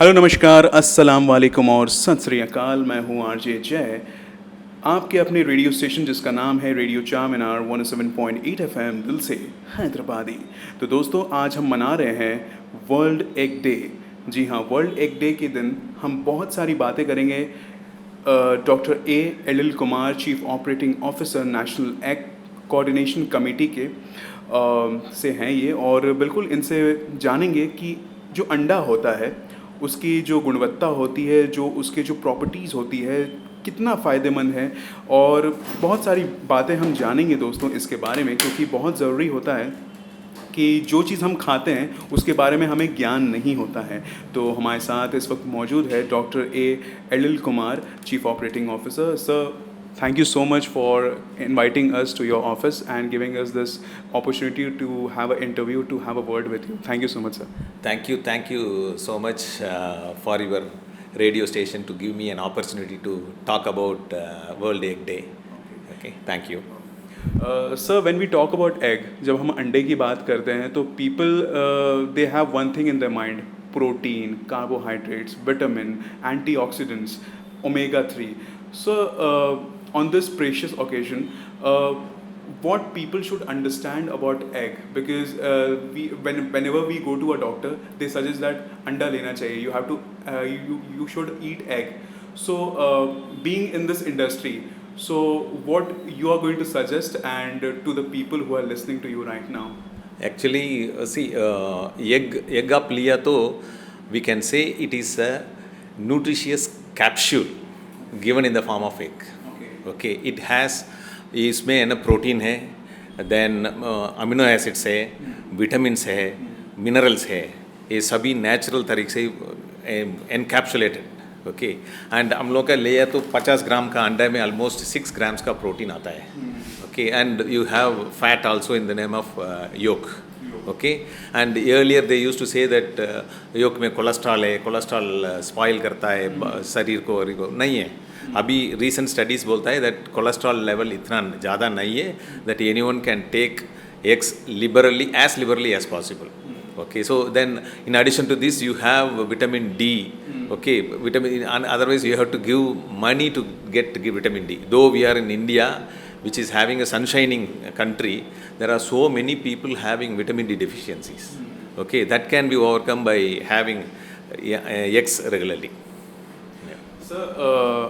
Hello नमस्कार अस्सलाम वालेकुम और सत श्री अकाल। मैं हूँ आरजे जय, आपके अपने रेडियो स्टेशन जिसका नाम है रेडियो चामिनार 107.8 एफएम दिल से हैदराबादी। तो दोस्तों आज हम मना रहे हैं वर्ल्ड एग डे। जी हाँ, वर्ल्ड एग डे के दिन हम बहुत सारी बातें करेंगे। Doctor Elil Kumar, chief operating officer national egg coordination committee के से हैं ये, और बिल्कुल इनसे जानेंगे कि जो अंडा होता है उसकी जो गुणवत्ता होती है, जो उसके जो प्रॉपर्टीज़ होती है, कितना फ़ायदेमंद है, और बहुत सारी बातें हम जानेंगे दोस्तों इसके बारे में, क्योंकि बहुत ज़रूरी होता है कि जो चीज़ हम खाते हैं उसके बारे में हमें ज्ञान नहीं होता है। तो हमारे साथ इस वक्त मौजूद है doctor Elil Kumar, chief operating officer. Sir, thank you so much for inviting us to your office and giving us this opportunity to have an interview, to have a word with you. Thank you so much, sir. Thank you so much for your radio station to give me an opportunity to talk about World Egg Day. Okay, thank you. Sir, when we talk about egg, जब हम अंडे की बात करते हैं तो people they have one thing in their mind: protein, carbohydrates, vitamin, antioxidants, omega 3. So on this precious occasion, what people should understand about egg, because whenever we go to a doctor they suggest that anda lena chahiye, you have to you should eat egg. So being in this industry, so what you are going to suggest and to the people who are listening to you right now? Actually, see, egg up liya to we can say it is a nutritious capsule given in the form of egg. Okay, it has, इसमें है ना protein है, then amino acids है, vitamins है, minerals है, ये सभी natural तरीके से एनकैप्सुलेटेड. ओके, एंड हम लोग का लिया तो 50 ग्राम का अंडा में ऑलमोस्ट 6 ग्राम्स का प्रोटीन आता है. Okay, and you have fat also in the name of yolk. Okay, and earlier they used to say that yolk में कोलेस्ट्रॉल है, कोलेस्ट्रॉल स्पॉइल करता है शरीर को, नहीं है. अभी रीसेंट स्टडीज़ बोलता है दैट कोलेस्ट्रॉल लेवल इतना ज़्यादा नहीं है, that anyone can take eggs liberally as possible. Okay, so then in addition to this you have vitamin D. Okay, vitamin, and otherwise you have to give money to get vitamin D. Though we are in India, which is having a sunshining country, there are so many people having vitamin D deficiencies. Okay, that can be overcome by having eggs regularly. Sir,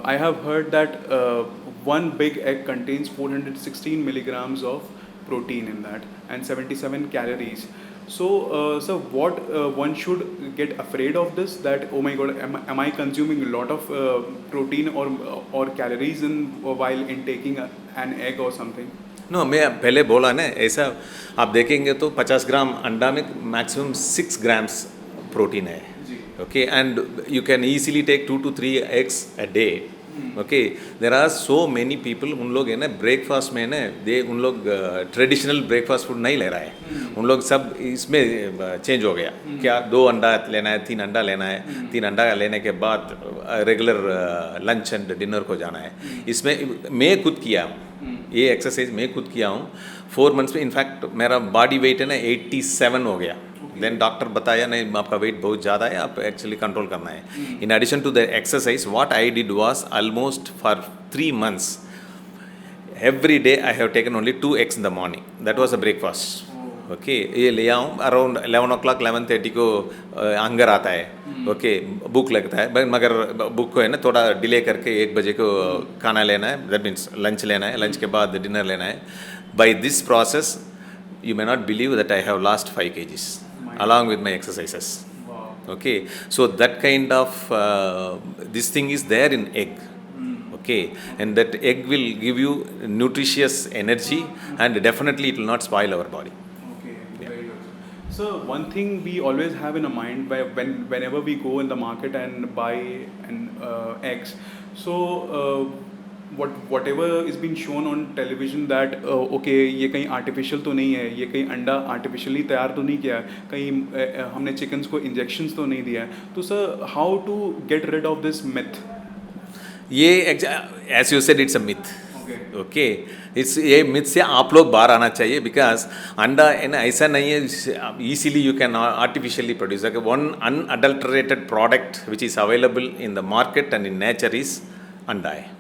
I have heard that one big egg contains 416 milligrams of protein in that and 77 calories. So, sir, what one should get afraid of this? That, oh my God, am I consuming a lot of protein or calories in while intaking an egg or something? No, मैं पहले बोला ना, ऐसा आप देखेंगे तो 50 ग्राम अंडा में मैक्सिमम 6 ग्राम्स प्रोटीन है. Okay, and you can easily take 2 to 3 eggs a day. Okay, there are so many people, उन लोग है ना ब्रेकफास्ट में ना उन लोग ट्रेडिशनल ब्रेकफास्ट फूड नहीं ले रहा है. उन लोग सब इसमें चेंज हो गया. क्या 2 अंडा लेना है, 3 अंडा लेना है, 3 अंडा लेने के बाद रेगुलर लंच एंड डिनर को जाना है. इसमें मैं खुद किया हूँ, ये एक्सरसाइज मैं खुद किया हूँ 4 मंथ्स में. इनफैक्ट मेरा बॉडी वेट है ना 87 हो गया. देन डॉक्टर बताया नहीं, आपका वेट बहुत ज़्यादा है, आप एक्चुअली कंट्रोल करना है. In addition to the exercise what I did was almost for 3 months every day I have taken only 2 eggs in the morning. That was a breakfast. Okay, ये ले आऊँ अराउंड 11 o'clock 11:30 को hunger आता है. Okay, भूख लगता है, मगर भूख को है ना थोड़ा डिले करके 1 बजे को खाना लेना है. दैट मीन्स लंच लेना है, लंच के बाद डिनर लेना है. By this process you may not believe that I have lost 5 kgs along with my exercises. Wow. Okay, so that kind of this thing is there in egg. Okay, and that egg will give you nutritious energy and definitely it will not spoil our body. Okay, very good. So one thing we always have in our mind whenever we go in the market and buy eggs, so whatever is being shown on television that okay, ये कहीं artificial तो नहीं है, ये कहीं अंडा artificially तैयार तो नहीं किया है, कहीं हमने चिकन्स को इंजेक्शंस तो नहीं दिया है. तो sir, how to get rid of this myth? ये as you said it's a myth. Okay. Okay, इस ये मिथ से आप लोग बाहर आना चाहिए, बिकॉज अंडा ऐसा नहीं है easily you can artificially produce. Like one unadulterated product which is available in the market and in nature is अंडा है.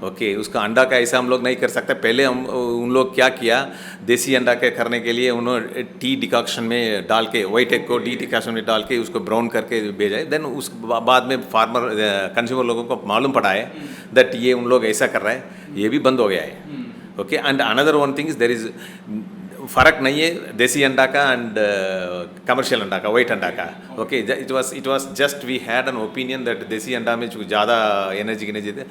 ओके उसका अंडा का ऐसा हम लोग नहीं कर सकते. पहले हम उन लोग क्या किया, देसी अंडा के करने के लिए उन्होंने टी डिकॉक्शन में डाल के, वाइट एग को टी डिकॉक्शन में डाल के उसको ब्राउन करके भेजा है. देन उस बाद में फार्मर कंज्यूमर लोगों को मालूम पड़ा है दैट ये उन लोग ऐसा कर रहा है, ये भी बंद हो गया है. Okay and another one thing is there is फ़र्क नहीं है देसी अंडा का एंड कमर्शियल अंडा का, वाइट अंडा का. Okay it was just we had an opinion that देसी अंडा में ज़्यादा एनर्जी देते हैं.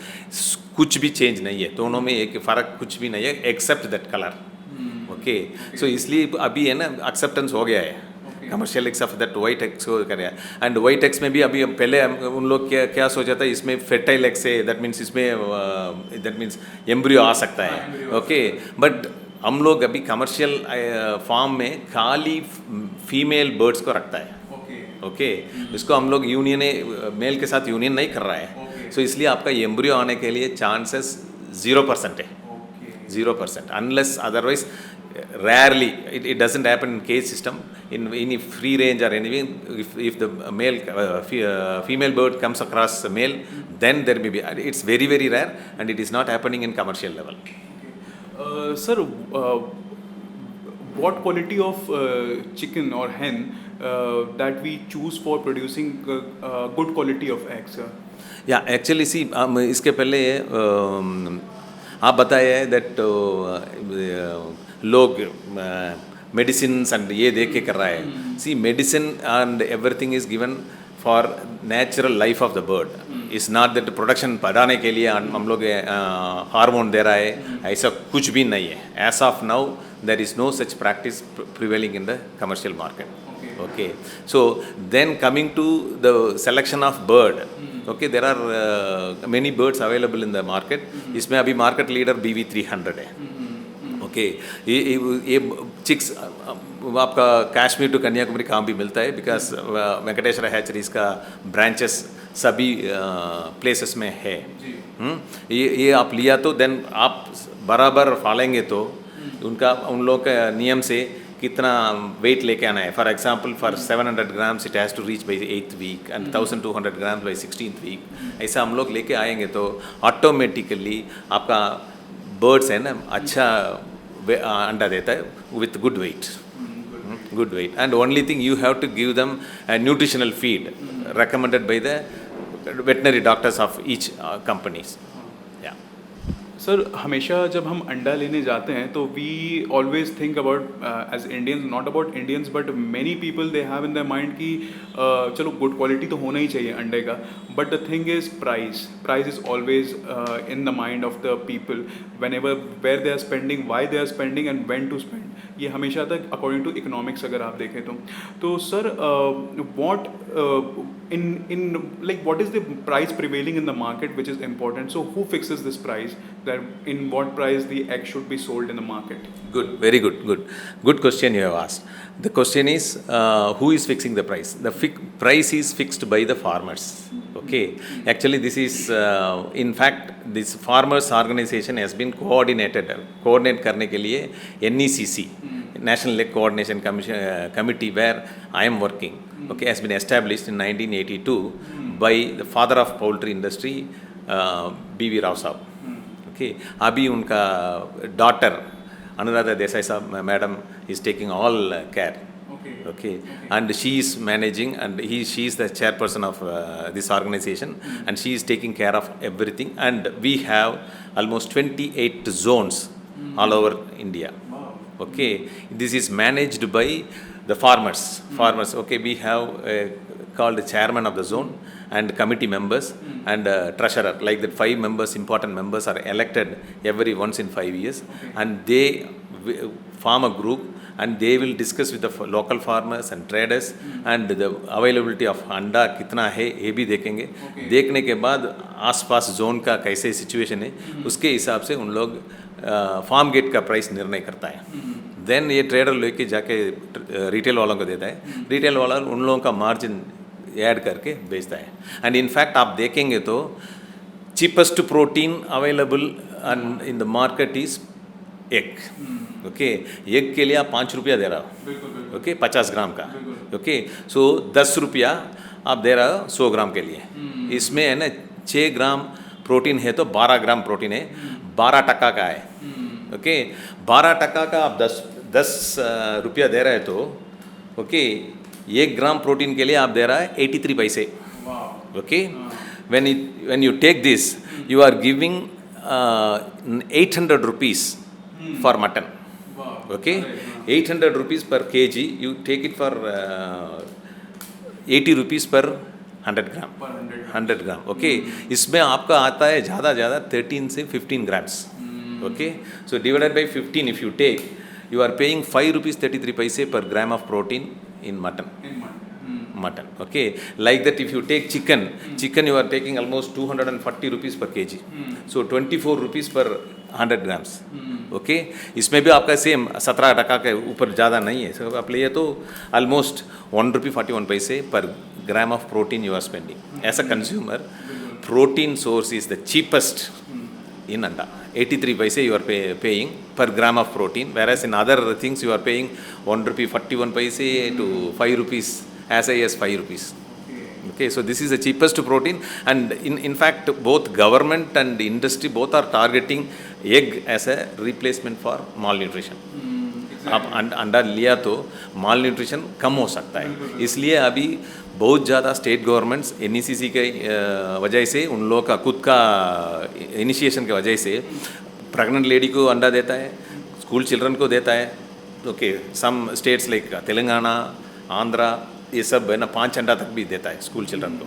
कुछ भी चेंज नहीं है, दोनों में एक फ़र्क कुछ भी नहीं है except that colour. Okay so इसलिए अभी है ना एक्सेप्टेंस हो गया है commercial eggs of that white eggs को करें. एंड वाइट एग्स में भी अभी पहले उन लोग क्या सोचा था, इसमें फर्टाइल एग्स है, दैट मीन्स इसमें दैट मीन्स एम्ब्रियो आ सकता है. ओके बट हम लोग अभी कमर्शियल फार्म में खाली फीमेल बर्ड्स को रखता है. ओके इसको हम लोग यूनियन मेल के साथ यूनियन नहीं कर रहा है. सो इसलिए आपका एम्ब्रियो आने के लिए चांसेस 0% है. 0% unless otherwise rarely it doesn't happen in cage system in any free range or anything. If the male female bird comes across a male, then there may be, it's very very rare and it is not happening in commercial level. Sir, what quality of chicken or hen that we choose for producing good quality of eggs? या actually see इसके पहले आप बताए that लोग medicine and ये देख के कर रहा है. See medicine and everything is given for natural life of the bird. It's not that production बढ़ाने के लिए हम लोग हार्मोन दे रहा है, ऐसा कुछ भी नहीं है. As of now there is no such practice prevailing in the commercial market. Okay, so then coming to the selection of bird, okay, there are many birds available in the market. इसमें अभी market leader BV300 है. Okay ये chicks आपका Kashmir to Kanyakumari कहाँ भी मिलता है, because Venkateshwara hatcheries का ब्रांचेस सभी प्लेसेस में है. ये आप लिया तो देन आप बराबर पालेंगे तो उनका उन लोग का नियम से कितना वेट लेके आना है. For example for 700 grams it has to reach by 8th week and 1200 grams by 16th week. ऐसा हम लोग लेके आएंगे तो ऑटोमेटिकली आपका बर्ड्स है ना अच्छा अंडा देता है with good weight. Good weight and only thing you have to give them nutritional feed recommended by the veterinary doctors of each companies. Sir हमेशा जब हम अंडा लेने जाते हैं तो we always think about as Indians, not about Indians but many people they have in the mind कि चलो गुड क्वालिटी तो होना ही चाहिए अंडे का, but the thing is price is always in the mind of the people whenever where they are spending, why they are spending and when to spend. ये हमेशा तक अकॉर्डिंग टू इकोनॉमिक्स अगर आप देखें तो sir what in like what is the price prevailing in the market which is important, so who fixes this price, that in what price the egg should be sold in the market? Good, very good question you have asked. The question is who is fixing the price? The price is fixed by the farmers. Okay, actually this is in fact this farmers organization has been coordinate करने के लिए NECC, National Egg Coordination Committee, where I am working, okay, has been established in 1982 by the father of poultry industry, B.V. Rao साहब. Okay, अभी उनका daughter Anuradha Desai साहब madam is taking all care. Okay, and she is managing and she is the chairperson of this organization, and she is taking care of everything, and we have almost 28 zones all over India. Okay, this is managed by the farmers. Okay, we have called the chairman of the zone and committee members and treasurer, like that 5 members, important members are elected every once in 5 years, and they form a group and they will discuss with the local farmers and traders and the availability of अंडा कितना है ये भी देखेंगे. देखने के बाद आसपास जोन का कैसे सिचुएशन है उसके हिसाब से उन लोग फार्म गेट का प्राइस निर्णय करता है. देन ये ट्रेडर लेके जाके रिटेल वालों को देता है, रिटेल वाला उन लोगों का मार्जिन ऐड करके बेचता है. एंड इनफैक्ट आप देखेंगे तो cheapest protein available and in the market is egg. Okay, egg के लिए आप 5 रुपया दे रहा हो. ओके, 50 ग्राम का. ओके, सो 10 रुपया आप दे रहा हो 100 ग्राम के लिए. इसमें है ना 6 ग्राम प्रोटीन है तो 12 ग्राम प्रोटीन है, 12% का है. ओके, 12% का आप 10 रुपया दे रहे हैं तो ओके 1 ग्राम प्रोटीन के लिए आप दे रहा है 83 पैसे. Okay, when you take this you are giving 800 rupees for mutton. Okay, 800 rupees per kg, you take it for 80 rupees per 100 gram. 100 gram. Okay, इसमें आपका आता है ज़्यादा 13 से 15 grams. Okay, so divided by 15 if you take, you are paying 5 rupees 33 paise per gram of protein in mutton. Mutton. Okay, like that if you take chicken you are taking almost 240 rupees per kg. So 24 rupees per 100 grams. Okay, इसमें भी आपका same 17% के ऊपर ज़्यादा नहीं है. So आप लिए तो almost 1 rupee 41 paise per gram of protein you are spending. As a consumer, protein source is the cheapest in anda. 83 paise you are paying per gram of protein, whereas in other things you are paying 1 rupee 41 paise to 5 rupees, as high as 5 rupees. Okay, so this is the cheapest protein, and in fact both government and industry both are targeting egg as a replacement for malnutrition. आप अंडा लिया तो malnutrition कम हो सकता है. इसलिए अभी बहुत ज़्यादा स्टेट गवर्नमेंट्स NECC के वजह से, उन लोगों का खुद का इनिशिएशन के वजह से प्रेग्नेंट लेडी को अंडा देता है, स्कूल चिल्ड्रन को देता है. Okay, some states like Telangana, Andhra, ये सब है ना 5 अंडा तक भी देता है स्कूल चिल्ड्रन को.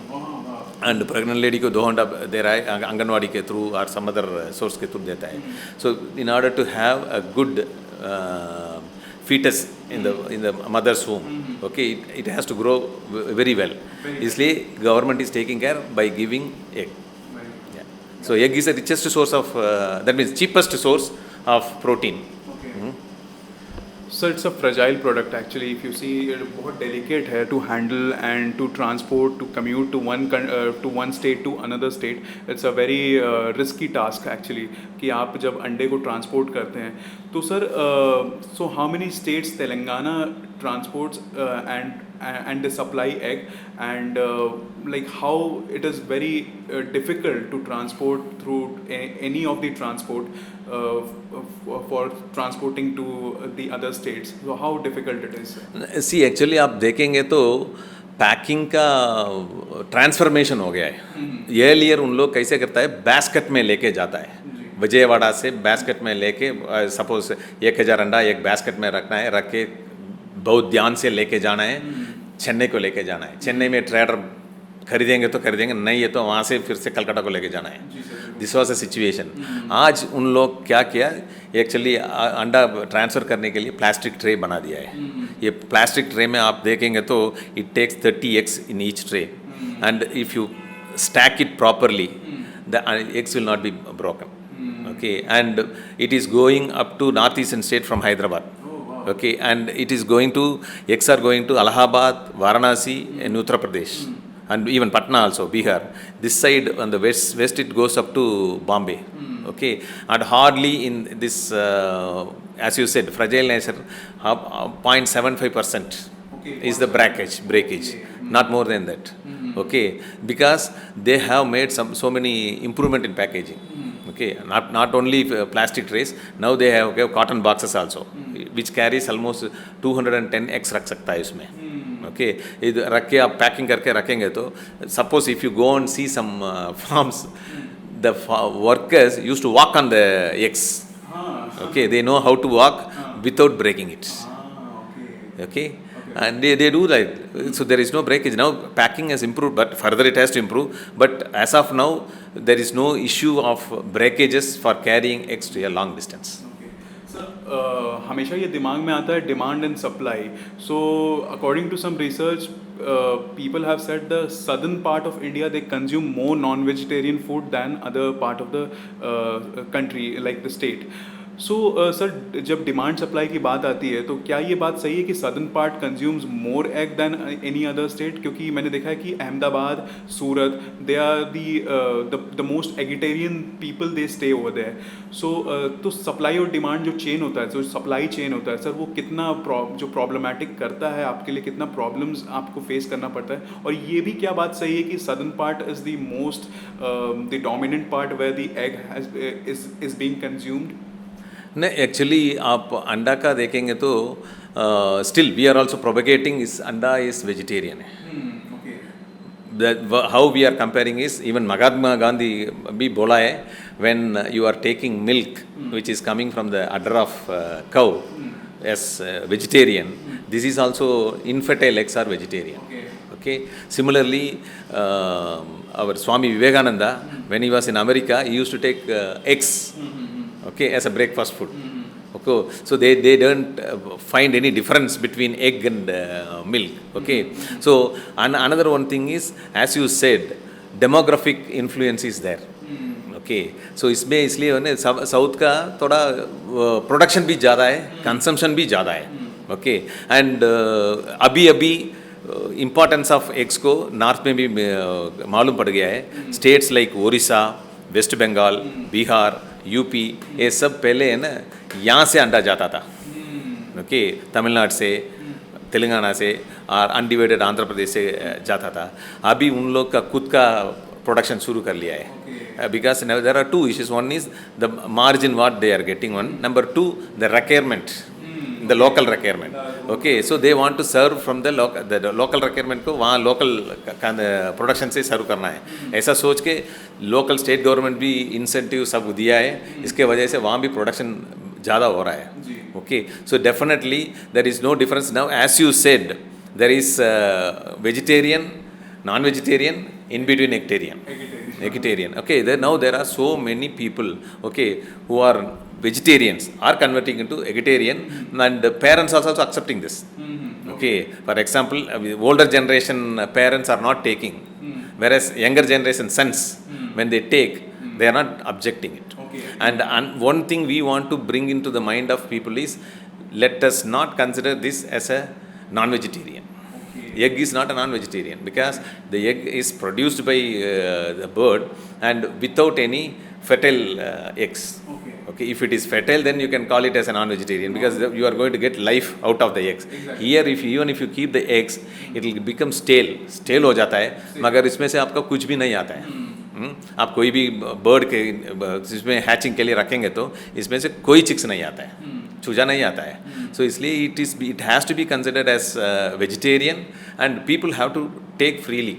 एंड प्रेग्नेंट लेडी को 2 अंडा दे रहा है आंगनवाड़ी के थ्रू और सम अदर सोर्स के थ्रू देता है. So in order to have a good fetus in the mother's womb, okay, it has to grow very well. इसलिए government is taking care by giving egg. Yeah. So egg is the richest source of that means cheapest source of protein. So it's a fragile product actually. If you see, it बहुत delicate है to handle and to transport, to commute to one state to another state. It's a very risky task actually कि आप जब अंडे को transport करते हैं तो sir so how many states Telangana transports and they supply egg, and like how it is very difficult to transport through any of the transport for transporting to the other states. So how difficult it is? See, actually आप देखेंगे तो packing का transformation हो गया है. ये लियर उन लोग कैसे करता है, बास्केट में लेके जाता है. विजयवाड़ा से बास्केट में लेके सपोज 1000 अंडा एक बास्केट में रखना है, रख के बहुत ध्यान से लेके जाना है, चेन्नई को लेके जाना है. चेन्नई में ट्रेडर खरीदेंगे तो खरीदेंगे, नहीं है तो वहाँ से फिर से कलकत्ता को लेके जाना है. This was a situation. आज उन लोग क्या किया, एक्चुअली अंडा ट्रांसफ़र करने के लिए प्लास्टिक ट्रे बना दिया है. ये प्लास्टिक ट्रे में आप देखेंगे तो it takes 30 eggs in each tray, and if you stack it properly the eggs will not be broken. Okay, and it is going up to northeastern state from Hyderabad. Okay, and it is going to, eggs are going to Allahabad, Varanasi and Uttar Pradesh, and even Patna also, Bihar. This side on the west it goes up to Bombay. Okay, and hardly in this as you said fragile nature 0.75% is the breakage, not more than that. Okay, because they have made so many improvement in packaging. Okay, not only plastic trays, now they have cotton boxes also, which carries almost 210 eggs रख सकता है इसमें. Okay, इधर रख के आप packing करके रखेंगे तो suppose if you go and see some farms, the workers used to walk on the eggs. Okay, they know how to walk without breaking it. Okay, and they do that. So there is no breakage. Now packing has improved, but further it has to improve. But as of now, there is no issue of breakages for carrying eggs to a long distance. हमेशा ये दिमाग में आता है demand and supply. So according to some research people have said the southern part of India they consume more non-vegetarian food than other part of the country, like the state. So sir जब demand supply की बात आती है तो क्या ये बात सही है कि southern part consumes more egg than any other state? क्योंकि मैंने देखा है कि Ahmedabad, Surat, they are the most eggitarian people, they stay over there. So तो सप्लाई और डिमांड जो चेन होता है, जो सप्लाई चेन होता है सर, वो कितना जो प्रॉब्लमैटिक करता है आपके लिए, कितना प्रॉब्लम्स आपको फेस करना पड़ता है? और ये भी क्या बात सही है कि southern part is the most the dominant part where the egg is being consumed? नहीं, एक्चुअली आप अंडा का देखेंगे तो still we are also propagating इस अंडा इज वेजिटेरियन है. How we are comparing is even Mahatma Gandhi भी बोला है when you are taking milk which is coming from the udder of cow as vegetarian, this is also infertile eggs are vegetarian. Okay, similarly our Swami Vivekananda, when he was in America, he used to take eggs, okay, as a breakfast food. Okay, so they don't find any difference between egg and milk. Okay, so another one thing is, as you said, demographic influence is there. Okay, so इसमें इसलिए south का थोड़ा production भी ज़्यादा है, consumption भी ज़्यादा है. ओके, एंड अभी इम्पोर्टेंस ऑफ एग्स को नॉर्थ में भी मालूम पड़ गया है. States like Odisha, West Bengal, Bihar, UP, ये सब पहले है ना यहाँ से अंडा जाता था. ओके, तमिलनाडु से, तेलंगाना से और अनडिवाइडेड आंध्र प्रदेश से जाता था. अभी उन लोग का खुद का प्रोडक्शन शुरू कर लिया है. Because now there are two issues. One is the margin what they are getting. One, number two, the requirement, the local requirement. Okay, so they want to serve from the local requirement को वहाँ local production से serve करना है. ऐसा सोच के local state government भी incentive सब दिया है. इसके वजह से वहाँ भी production ज़्यादा हो रहा है. Okay, so definitely there is no difference now. As you said, there is vegetarian, non-vegetarian, in between vegetarian. Okay, now there are so many people, okay, who are vegetarians are converting into vegetarian, and the parents are also accepting this. Okay, for example, older generation parents are not taking, whereas younger generation sons, when they take, they are not objecting it. And one thing we want to bring into the mind of people is, let us not consider this as a non-vegetarian. Egg is not a non-vegetarian because the egg is produced by the bird and without any fertile eggs. Okay, if it is fertile, then you can call it as a non-vegetarian because you are going to get life out of the eggs. Here, even if you keep the eggs, it will become stale हो जाता है, मगर इसमें से आपका कुछ भी नहीं आता है. आप कोई भी बर्ड के जिसमें हैचिंग के लिए रखेंगे तो इसमें से कोई चिक्स नहीं आता है, चूजा नहीं आता है. सो इसलिए it has to be considered as vegetarian and people have to take freely.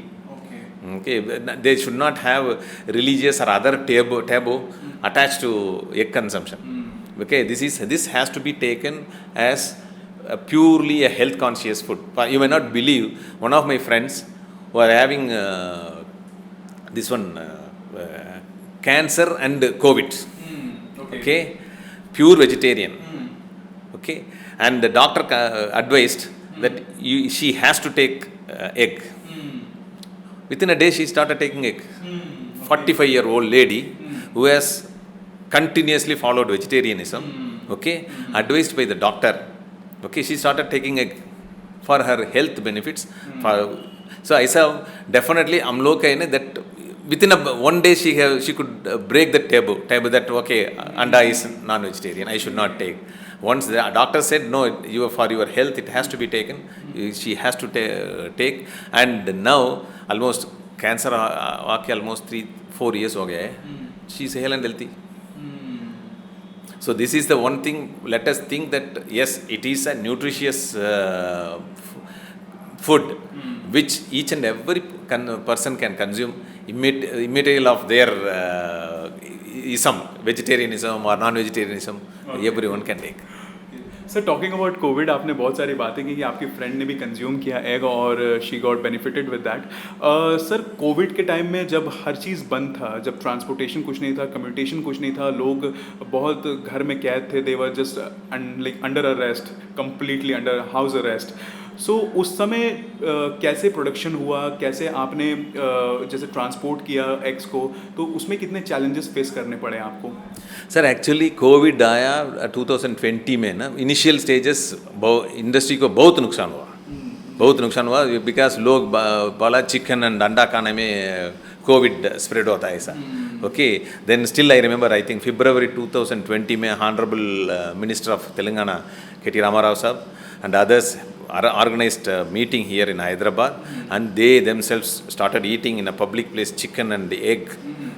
Okay, they should not have religious or other taboo attached to egg consumption. Okay, this has to be taken as purely a health conscious food. You may not believe, one of my friends who are having this one cancer and COVID. Okay, pure vegetarian. Okay, and the doctor advised that she has to take egg. Within a day she started taking egg. 45-year-old lady who has continuously followed vegetarianism, okay, advised by the doctor. Okay, she started taking egg for her health benefits. So I saw definitely हम लोग का है ना that within one day she could break the taboo that okay, anda is non-vegetarian, I should not take. Once the doctor said no, for your health it has to be taken, she has to take, and now almost cancer आके almost 3-4 years हो गया है. She is hale and healthy. So this is the one thing. Let us think that yes, it is a nutritious food which each and every person can consume, immaterial of their ism, vegetarianism or non-vegetarianism. Everyone can take. Sir talking about Covid, आपने बहुत सारी बातें की कि आपकी friend ने भी consume किया एग और she got benefited with that. Sir Covid के टाइम में जब हर चीज़ बंद था, जब ट्रांसपोर्टेशन कुछ नहीं था, कम्युनिकेशन कुछ नहीं था, लोग बहुत घर में कैद थे, they were just like under arrest, completely under house arrest. So उस समय कैसे प्रोडक्शन हुआ, कैसे आपने जैसे ट्रांसपोर्ट किया एग्स को, तो उसमें कितने चैलेंजेस फेस करने पड़े आपको? सर एक्चुअली कोविड आया 2020 में ना, इनिशियल स्टेजेस इंडस्ट्री को बहुत नुकसान हुआ, बहुत नुकसान हुआ बिकॉज लोग बोला चिकन एंड अंडा खाने में कोविड स्प्रेड होता है ऐसा. Okay, then still I remember, I think February 2020 में honourable minister of Telangana K.T. Ramarao साहब and others organized a meeting here in Hyderabad, and they themselves started eating in a public place chicken and egg,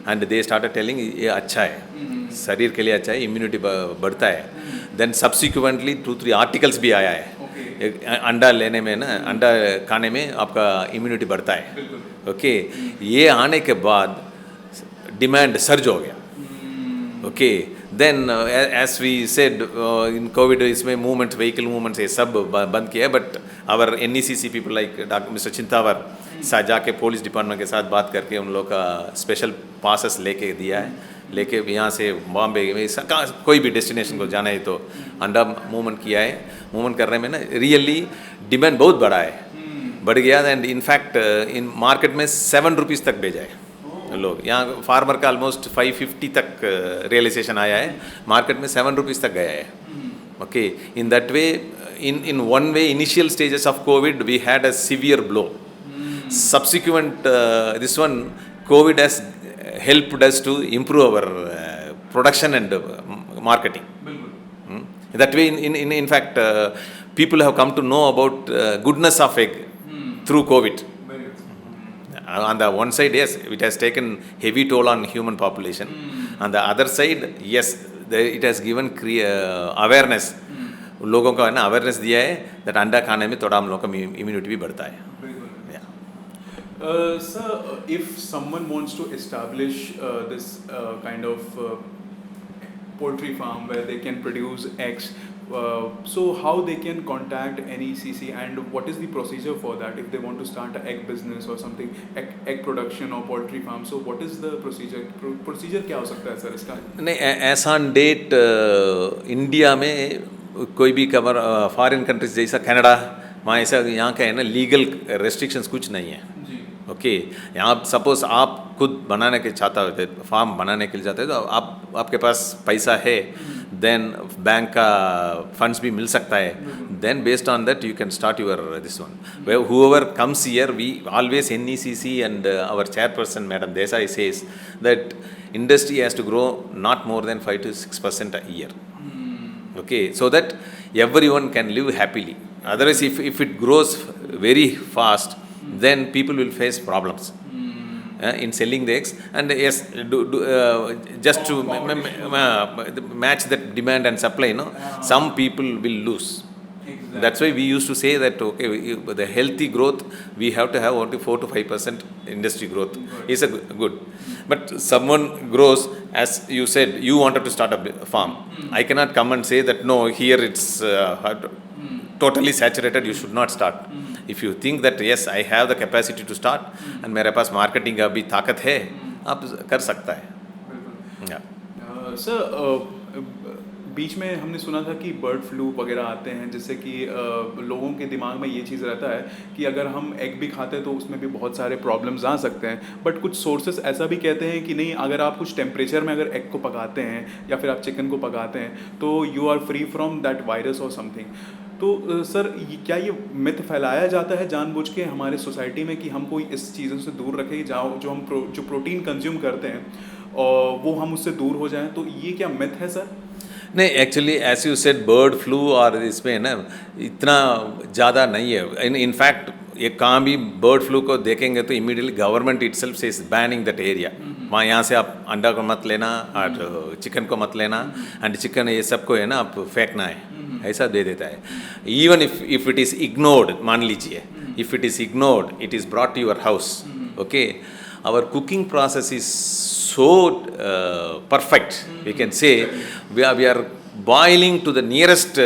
and they started telling ये अच्छा है, शरीर के लिए अच्छा है, इम्यूनिटी बढ़ता है. देन सब्सिक्वेंटली 2-3 आर्टिकल्स भी आया है, अंडा लेने में ना, अंडा खाने में आपका इम्यूनिटी बढ़ता है. ओके, ये आने के बाद डिमांड सर्ज हो गया. Okay, then as we said in COVID इसमें मूवमेंट, व्हीकल मूवमेंट्स ये सब बंद किया, but our NECC people like doctor mister Chintawar जाके पुलिस डिपार्टमेंट के साथ बात करके उन लोग का स्पेशल पासेस लेके दिया है, लेके यहाँ से बॉम्बे में कोई भी डेस्टिनेशन को जाना है तो अंडा मूवमेंट किया है. मूवमेंट करने में ना रियली डिमांड बहुत बड़ा है, बढ़ गया. एंड इनफैक्ट इन मार्केट में 7 रुपीज़ तक भेजा है लोग. यहाँ फार्मर का ऑलमोस्ट 550 तक रियलाइजेशन आया है, मार्केट में 7 रुपीज़ तक गया है. Okay, in that way, in one way, initial stages of COVID we had a severe blow. Subsequent this one COVID has helped us to improve our production and marketing. That way, in fact, people have come to know about goodness of egg through COVID. On the one side, yes, it has taken heavy toll on human population. On the other side, yes, it has given awareness. लोगों का है ना awareness दिया है that अंडा खाने में थोड़ा हम लोग का इम्यूनिटी भी बढ़ता है. Sir, if someone wants to establish this kind of poultry farm where they can produce eggs, so how they can contact NECC, and what is the procedure for that if they want to start an egg business or something, egg production or poultry farm? So what is the procedure क्या हो सकता है sir इसका? नहीं, ऐसा date India में कोई भी कवर फॉरेन कंट्रीज जैसा कनाडा, वहाँ ऐसा यहाँ का है ना लीगल रेस्ट्रिक्शंस कुछ नहीं है. ओके, यहाँ सपोज आप खुद बनाने के चाहते हो, फार्म बनाने के लिए चाहते हो, तो आपके पास पैसा है, देन बैंक का फंड्स भी मिल सकता है, then based on that you can start your this one. whoever comes here, we always NECC and our chairperson Madam Desai says that industry has to grow not more than 5 to 6% a year. Okay, so that everyone can live happily. Otherwise, if it grows very fast, then people will face problems in selling the eggs. And yes, just to match that demand and supply, some people will lose. Exactly. That's why we used to say that okay, the healthy growth we have to have only 4 to 5% industry growth is a good. But someone grows, as you said, you wanted to start a farm. I cannot come and say that no, here it's totally saturated, you should not start. If you think that yes, I have the capacity to start and मेरे पास marketing का भी ताकत है, आप कर सकता है. Sir, बीच में हमने सुना था कि बर्ड फ्लू वगैरह आते हैं, जिससे कि लोगों के दिमाग में ये चीज़ रहता है कि अगर हम एग भी खाते हैं तो उसमें भी बहुत सारे प्रॉब्लम्स आ सकते हैं. बट कुछ सोर्सेस ऐसा भी कहते हैं कि नहीं, अगर आप कुछ टेम्परेचर में अगर एग को पकाते हैं या फिर आप चिकन को पकाते हैं तो you are free from that virus और समथिंग. तो सर, क्या ये मिथ फैलाया जाता है जानबूझ के हमारे सोसाइटी में कि हमको इस चीज़ों से दूर रखें, जो प्रोटीन कंज्यूम करते हैं और वो हम उससे दूर हो जाएं? तो ये क्या मिथ है सर? नहीं, actually as you said bird flu और इसमें ना इतना ज़्यादा नहीं है. इनफैक्ट ये कहाँ भी बर्ड फ्लू को देखेंगे तो immediately government itself is banning that area. वहाँ यहाँ से आप अंडा को मत लेना और चिकन को मत लेना, एंड चिकन ये सब को है ना आप फेंकना है, ऐसा दे देता है. Even if it is ignored, मान लीजिए if it is ignored, it is brought to your house. Okay, our cooking process is so perfect, we can say we are boiling to the nearest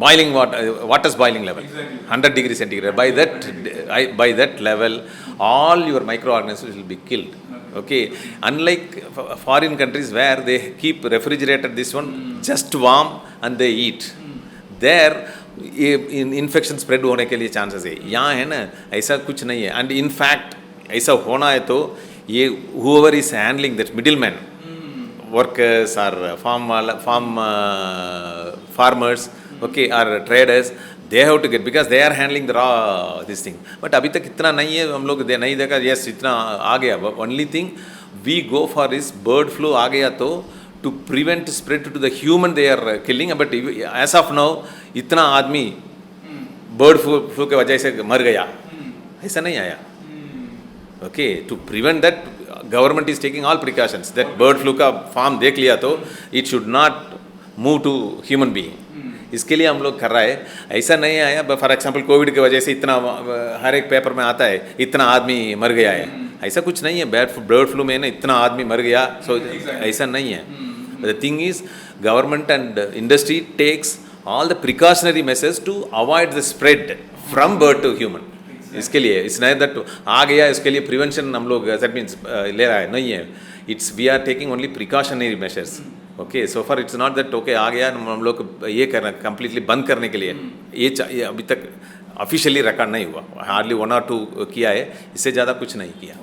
boiling water's boiling level, 100 degrees centigrade. By that level, all your microorganisms will be killed. Okay, unlike foreign countries where they keep refrigerated this one just warm and they eat. There ये infection spread होने के लिए chances है. यहाँ है ना ऐसा कुछ नहीं है. एंड इनफैक्ट ऐसा होना है तो ये whoever is handling that middleman, workers or farmers, okay, or traders, they have to get, because they are handling the raw this thing. But अभी तक इतना नहीं है, हम लोग नहीं देखा. Yes, इतना आ गया. Only thing we go for is bird flu आ गया तो to prevent spread to the human they are killing. But as of now इतना आदमी बर्ड फ्लू के वजह से मर गया ऐसा नहीं आया. Okay, to prevent that, government is taking all precautions. That bird flu का फार्म देख लिया तो it should not move to human being. इसके लिए हम लोग कर रहा है. ऐसा नहीं आया. फॉर एग्जांपल कोविड की वजह से इतना हर एक पेपर में आता है इतना आदमी मर गया है. ऐसा कुछ नहीं है. बर्ड फ्लू में ना इतना आदमी मर गया. सो ऐसा नहीं है. The thing is government and industry takes all the precautionary measures to avoid the spread from bird to human. इसके लिए इट्स नहीं दैट आ गया इसके लिए प्रिवेंशन हम लोग दैट मीन्स ले रहा है नहीं है. It's we are taking only precautionary measures. Okay, so for it's not that okay आ गया हम लोग ये करना कंप्लीटली बंद करने के लिए ये अभी तक ऑफिशियली रिकॉर्ड नहीं हुआ. हार्डली 1 or 2 किया है. इससे ज़्यादा कुछ नहीं किया.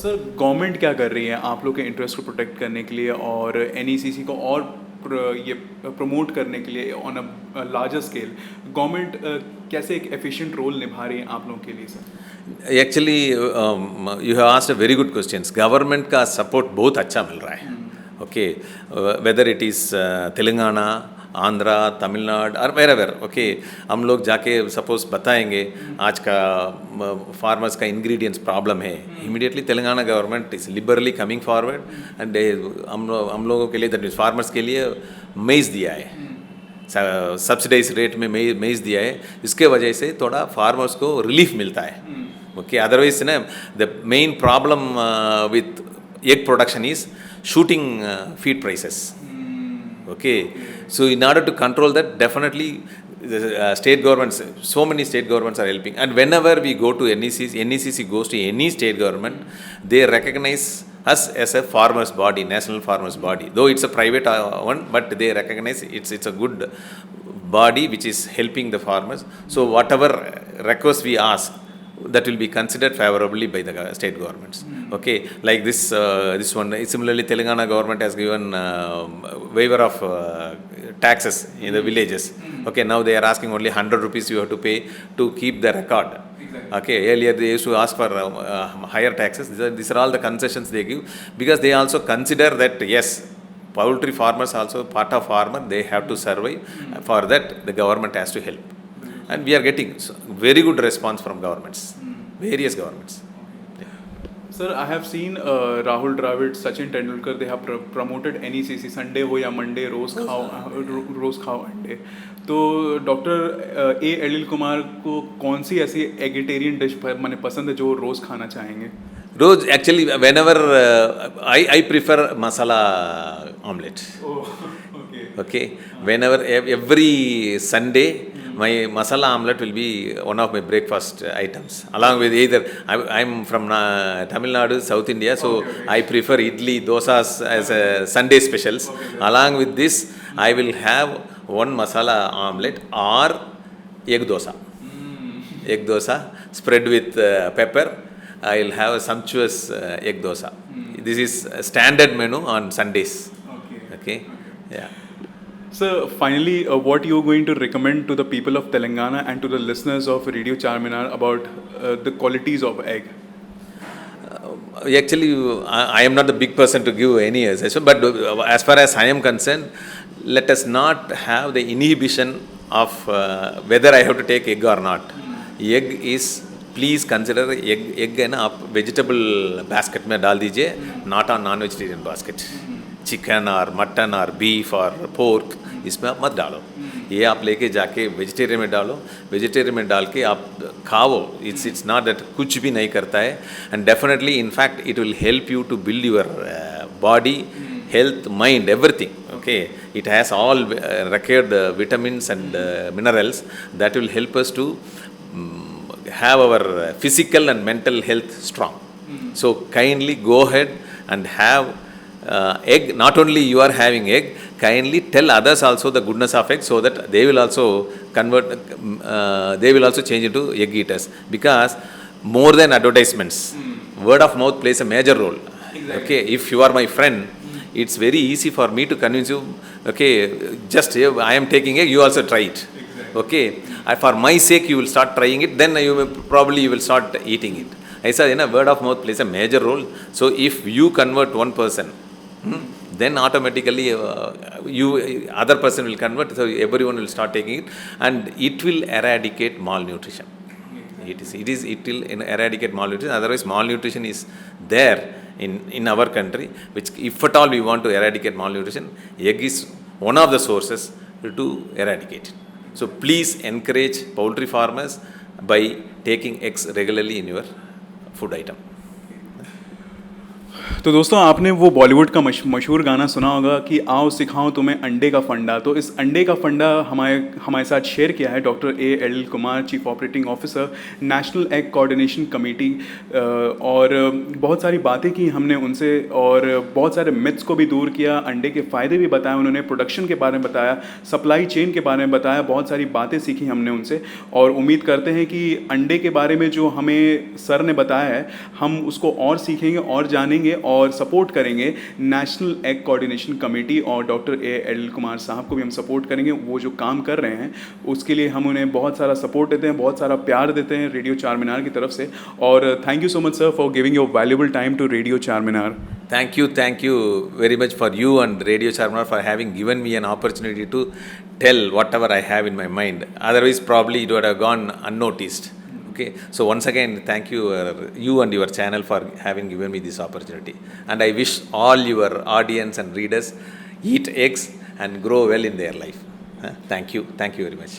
सर गवर्नमेंट क्या कर रही है आप लोग के इंटरेस्ट को प्रोटेक्ट करने के लिए और NECC को और ये प्रमोट करने के लिए on a larger scale government कैसे एक एफिशिएंट रोल निभा रही है आप लोगों के लिए sir? Actually you have asked a very good questions. Government का सपोर्ट बहुत अच्छा मिल रहा है. Okay, whether it is Telangana, Andhra, Tamil Nadu और वेरेवर. ओके, हम लोग जाके सपोज बताएंगे आज का फार्मर्स का इंग्रेडिएंट्स प्रॉब्लम है. Immediately Telangana government is liberally coming forward and हम लोगों के लिए दैट मीन्स फार्मर्स के लिए मेज दिया है. सब्सिडाइज रेट में मेज दिया है. इसके वजह से थोड़ा फार्मर्स को रिलीफ मिलता है. ओके, अदरवाइज ना the main problem with egg production is shooting feed prices. Okay, so in order to control that, definitely the state governments, so many state governments are helping. And whenever we go to NECC goes to any state government, they recognize us as a farmers body, national farmers body. Though it's a private one, but they recognize it's a good body which is helping the farmers. So whatever request we ask, that will be considered favorably by the state governments. Okay, like this one. Similarly, Telangana government has given waiver of taxes in the villages. Okay, now they are asking only 100 rupees you have to pay to keep the record. Okay, earlier they used to ask for higher taxes. These are all the concessions they give because they also consider that yes, poultry farmers also part of farmer, they have to survive. For that, the government has to help. And we are getting very good response from governments, various governments. Sir, I have seen Rahul Dravid, Sachin Tendulkar, they have promoted NECC Sunday हो या Monday रोज खाओ अंडे. तो doctor agile Kumar को कौन सी ऐसी eggetarian dish मैंने पसंद है जो रोज खाना चाहेंगे? रोज actually whenever I prefer masala omelette. Okay, whenever every Sunday my masala omelette will be one of my breakfast items along with either I'm from Tamil Nadu, South India, so I prefer idli dosas as Sunday specials. Along with this I will have one masala omelette or egg dosa spread with pepper. I will have a sumptuous egg dosa. This is a standard menu on Sundays. Okay. Yeah. So finally, what you are going to recommend to the people of Telangana and to the listeners of Radio Charminar about the qualities of egg? Actually, I am not the big person to give any suggestion, but as far as I am concerned, let us not have the inhibition of whether I have to take egg or not. Egg is, please consider egg है ना आप vegetable basket में डाल दीजिए, not on non-vegetarian basket. Chicken और mutton और beef और pork इसमें आप मत डालो. ये आप लेके जाके वेजिटेरियन में डालो. वेजिटेरियन में डाल के आप खाओ. इट्स नॉट दैट कुछ भी नहीं करता है. And definitely in fact it will help you to build your body, health, mind, everything. Okay, it has all required vitamins and minerals that will help us to have our physical and mental health strong. So kindly go ahead and have egg, not only you are having egg, kindly tell others also the goodness of egg, so that they will also convert, they will also change into egg eaters. Because more than advertisements, word of mouth plays a major role. Exactly. Okay, if you are my friend, it's very easy for me to convince you. Okay, just I am taking egg, you also try it. Exactly. Okay, for my sake you will start trying it, then you will probably you will start eating it. Aisa, word of mouth plays a major role. So if you convert one person, then automatically you other person will convert, so everyone will start taking it, and it will eradicate malnutrition. It will eradicate malnutrition. Otherwise malnutrition is there in our country, which if at all we want to eradicate malnutrition, egg is one of the sources to eradicate it. So please encourage poultry farmers by taking eggs regularly in your food item. तो दोस्तों, आपने वो बॉलीवुड का मशहूर गाना सुना होगा कि आओ सिखाऊं तुम्हें अंडे का फंडा। तो इस अंडे का फंडा हमारे साथ शेयर किया है doctor L Kumar, chief operating officer, national egg coordination committee. और बहुत सारी बातें की हमने उनसे, और बहुत सारे मिथ्स को भी दूर किया, अंडे के फ़ायदे भी बताए उन्होंने, प्रोडक्शन के बारे में बताया, सप्लाई चेन के बारे में बताया, बहुत सारी बातें सीखी हमने उनसे। और उम्मीद करते हैं कि अंडे के बारे में जो हमें सर ने बताया है, हम उसको और सीखेंगे और जानेंगे और सपोर्ट करेंगे। नेशनल एग कोऑर्डिनेशन कमेटी और डॉक्टर एल कुमार साहब को भी हम सपोर्ट करेंगे। वो जो काम कर रहे हैं उसके लिए हम उन्हें बहुत सारा सपोर्ट देते हैं, बहुत सारा प्यार देते हैं रेडियो चारमीनार की तरफ से। और thank you so much sir for giving your valuable time to radio Charminar. Thank you very much for you and Radio Charminar for having given me an opportunity to tell whatever I have in my mind. Otherwise, probably it would have gone unnoticed. Okay, so once again, thank you, you and your channel for having given me this opportunity. And I wish all your audience and readers eat eggs and grow well in their life. Thank you very much.